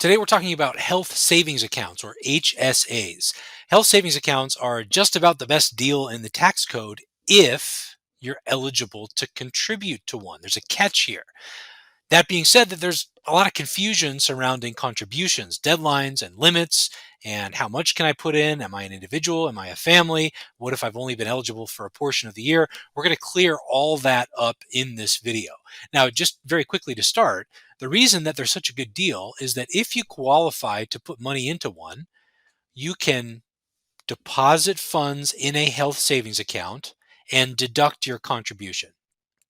Today we're talking about health savings accounts or HSAs. Health savings accounts are just about the best deal in the tax code if you're eligible to contribute to one. There's a catch here. That being said, that there's a lot of confusion surrounding contributions, deadlines, and limits, and how much can I put in? Am I an individual? Am I a family? What if I've only been eligible for a portion of the year? We're going to clear all that up in this video. Now, just very quickly to start, the reason that there's such a good deal is that if you qualify to put money into one, you can deposit funds in a health savings account and deduct your contribution.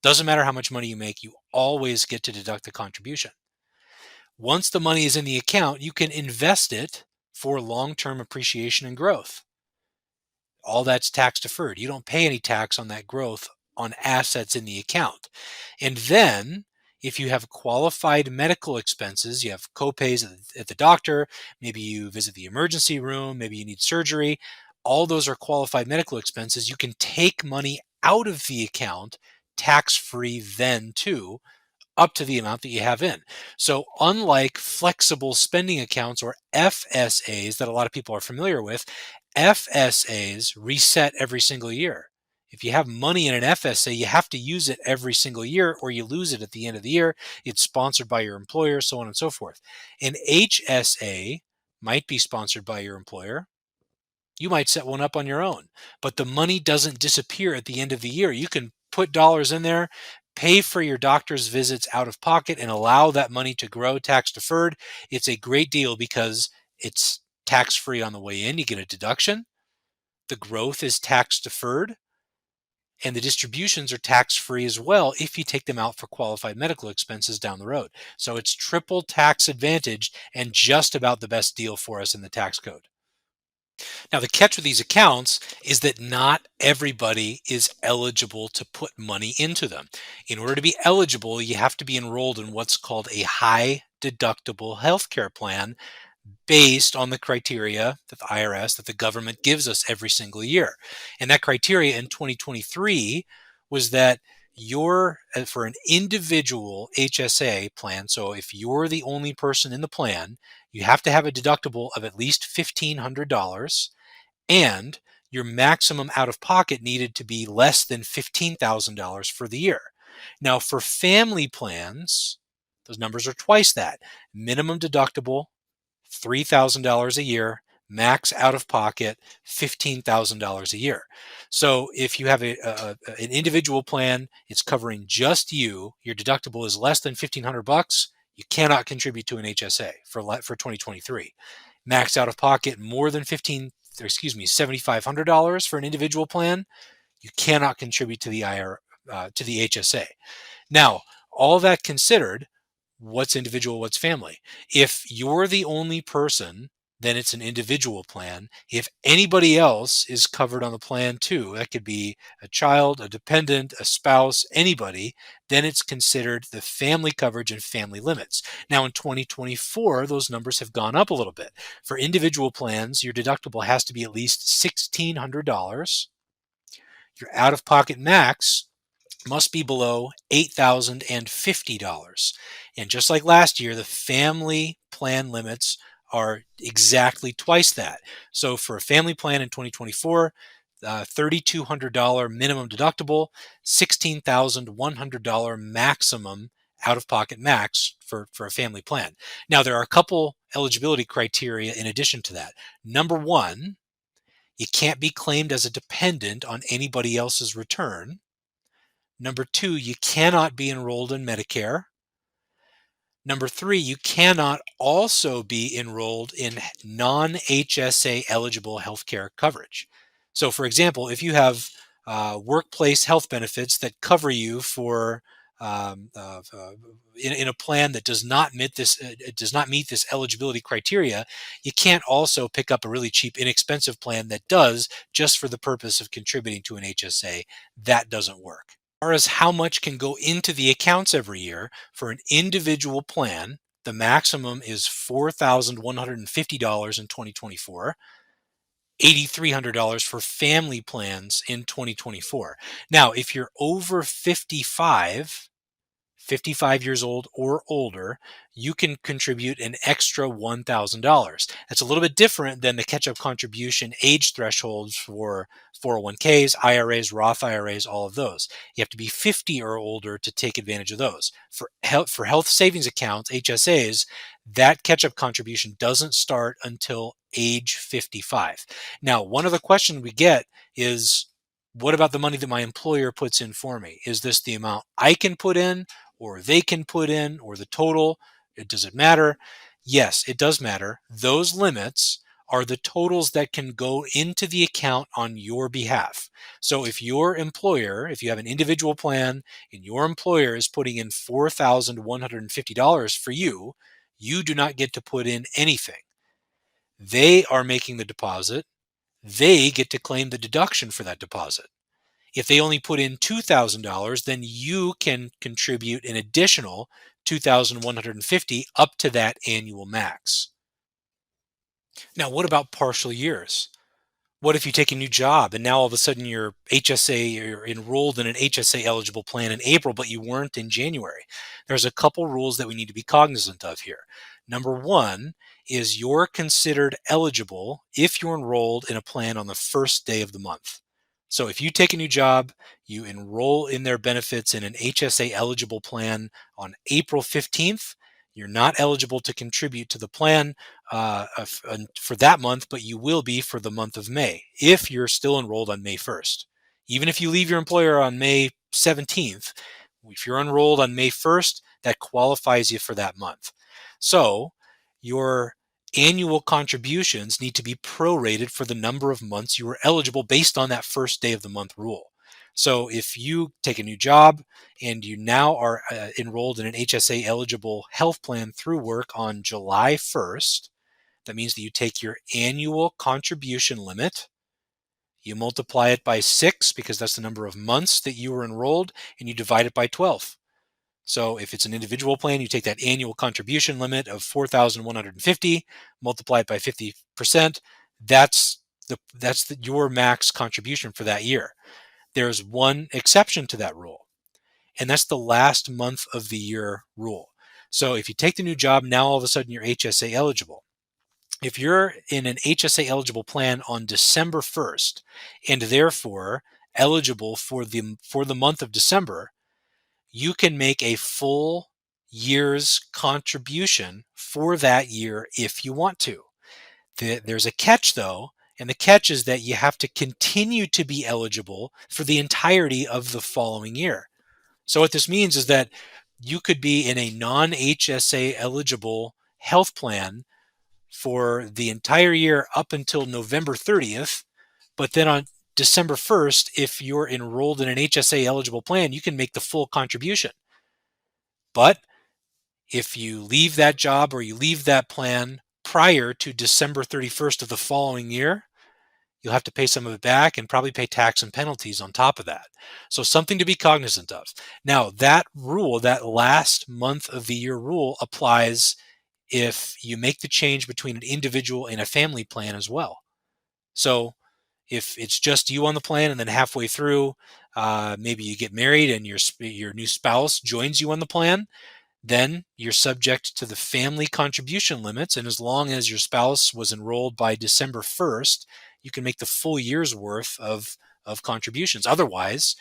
Doesn't matter how much money you make, you always get to deduct the contribution. Once the money is in the account, you can invest it for long-term appreciation and growth. All that's tax deferred. You don't pay any tax on that growth on assets in the account. And then if you have qualified medical expenses, you have copays at the doctor, maybe you visit the emergency room, maybe you need surgery, all those are qualified medical expenses. You can take money out of the account tax-free then too, up to the amount that you have in. So unlike flexible spending accounts or FSAs that a lot of people are familiar with, FSAs reset every single year. If you have money in an FSA, you have to use it every single year or you lose it at the end of the year. It's sponsored by your employer, so on and so forth. An HSA might be sponsored by your employer. You might set one up on your own, but the money doesn't disappear at the end of the year. You can put dollars in there, pay for your doctor's visits out of pocket, and allow that money to grow tax deferred. It's a great deal because it's tax free on the way in. You get a deduction. The growth is tax deferred, and the distributions are tax free as well if you take them out for qualified medical expenses down the road. So it's triple tax advantaged and just about the best deal for us in the tax code. Now, the catch with these accounts is that not everybody is eligible to put money into them. In order to be eligible, you have to be enrolled in what's called a high deductible healthcare plan based on the criteria that the IRS, that the government gives us every single year. And that criteria in 2023 was that for an individual HSA plan, so if you're the only person in the plan, you have to have a deductible of at least $1,500 and your maximum out of pocket needed to be less than $15,000 for the year. Now, for family plans, those numbers are twice that. Minimum deductible, $3,000 a year, max out of pocket, $15,000 a year. So if you have an individual plan, it's covering just you, your deductible is less than $1,500, you cannot contribute to an HSA for 2023. Max out of pocket more than $7,500 for an individual plan, you cannot contribute to the to the HSA. Now, all that considered, what's individual, what's family? If you're the only person, then it's an individual plan. If anybody else is covered on the plan too, that could be a child, a dependent, a spouse, anybody, then it's considered the family coverage and family limits. Now in 2024, those numbers have gone up a little bit. For individual plans, your deductible has to be at least $1,600. Your out-of-pocket max must be below $8,050. And just like last year, the family plan limits are exactly twice that. So for a family plan in 2024, $3,200 minimum deductible, $16,100 maximum out-of-pocket max for a family plan. Now, there are a couple eligibility criteria in addition to that. Number one, you can't be claimed as a dependent on anybody else's return. Number two, you cannot be enrolled in Medicare. Number three, you cannot also be enrolled in non-HSA eligible healthcare coverage. So for example, if you have workplace health benefits that cover you for in a plan that does not meet this eligibility criteria, you can't also pick up a really cheap, inexpensive plan that does just for the purpose of contributing to an HSA. That doesn't work. As far as how much can go into the accounts every year for an individual plan, the maximum is $4,150 in 2024. $8,300 for family plans in 2024. Now, if you're over 55, 55 years old or older, you can contribute an extra $1,000. That's a little bit different than the catch-up contribution age thresholds for 401ks, IRAs, Roth IRAs, all of those. You have to be 50 or older to take advantage of those. For health savings accounts, HSAs, that catch-up contribution doesn't start until age 55. Now, one of the questions we get is, what about the money that my employer puts in for me? Is this the amount I can put in, or they can put in, or the total? Does it matter? Yes, it does matter. Those limits are the totals that can go into the account on your behalf. So if your employer, if you have an individual plan and your employer is putting in $4,150 for you, you do not get to put in anything. They are making the deposit. They get to claim the deduction for that deposit. If they only put in $2,000, then you can contribute an additional $2,150 up to that annual max. Now, what about partial years? What if you take a new job and now all of a sudden you're enrolled in an HSA eligible plan in April, but you weren't in January? There's a couple rules that we need to be cognizant of here. Number one is you're considered eligible if you're enrolled in a plan on the first day of the month. So if you take a new job, you enroll in their benefits in an HSA eligible plan on April 15th, you're not eligible to contribute to the plan for that month, but you will be for the month of May if you're still enrolled on May 1st. Even if you leave your employer on May 17th, if you're enrolled on May 1st, that qualifies you for that month. So your annual contributions need to be prorated for the number of months you were eligible based on that first day of the month rule. So if you take a new job and you now are enrolled in an HSA eligible health plan through work on July 1st, that means that you take your annual contribution limit, you multiply it by 6 because that's the number of months that you were enrolled, and you divide it by 12. So if it's an individual plan, you take that annual contribution limit of 4,150, multiply it by 50%. That's your max contribution for that year. There's one exception to that rule, and that's the last month of the year rule. So if you take the new job, now all of a sudden you're HSA eligible. If you're in an HSA eligible plan on December 1st and therefore eligible for the month of December, you can make a full year's contribution for that year if you want to. There's a catch though, and the catch is that you have to continue to be eligible for the entirety of the following year. So what this means is that you could be in a non-HSA eligible health plan for the entire year up until November 30th, but then on December 1st, if you're enrolled in an HSA eligible plan, you can make the full contribution. But if you leave that job or you leave that plan prior to December 31st of the following year, you'll have to pay some of it back and probably pay tax and penalties on top of that. So something to be cognizant of. Now, that rule, that last month of the year rule, applies if you make the change between an individual and a family plan as well. So if it's just you on the plan and then halfway through, maybe you get married and your new spouse joins you on the plan, then you're subject to the family contribution limits. And as long as your spouse was enrolled by December 1st, you can make the full year's worth of contributions. Otherwise,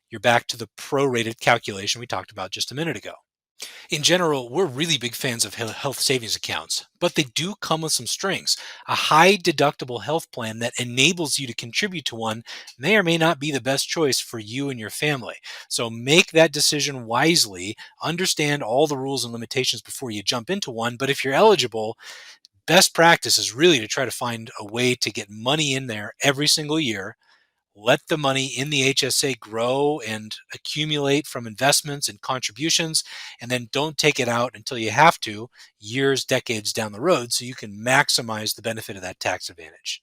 you're back to the prorated calculation we talked about just a minute ago. In general, we're really big fans of health savings accounts, but they do come with some strings. A high deductible health plan that enables you to contribute to one may or may not be the best choice for you and your family. So make that decision wisely, understand all the rules and limitations before you jump into one. But if you're eligible, best practice is really to try to find a way to get money in there every single year. Let the money in the HSA grow and accumulate from investments and contributions, and then don't take it out until you have to, years, decades down the road, so you can maximize the benefit of that tax advantage.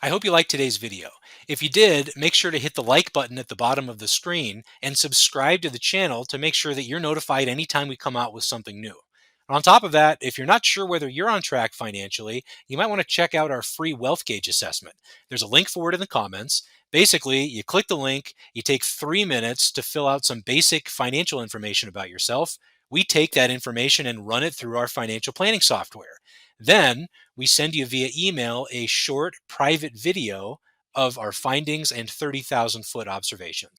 I hope you liked today's video. If you did, make sure to hit the like button at the bottom of the screen and subscribe to the channel to make sure that you're notified anytime we come out with something new. And on top of that, if you're not sure whether you're on track financially, you might want to check out our free wealth gauge assessment. There's a link for it in the comments. Basically, you click the link, you take 3 minutes to fill out some basic financial information about yourself. We take that information and run it through our financial planning software. Then we send you via email a short private video of our findings and 30,000-foot observation.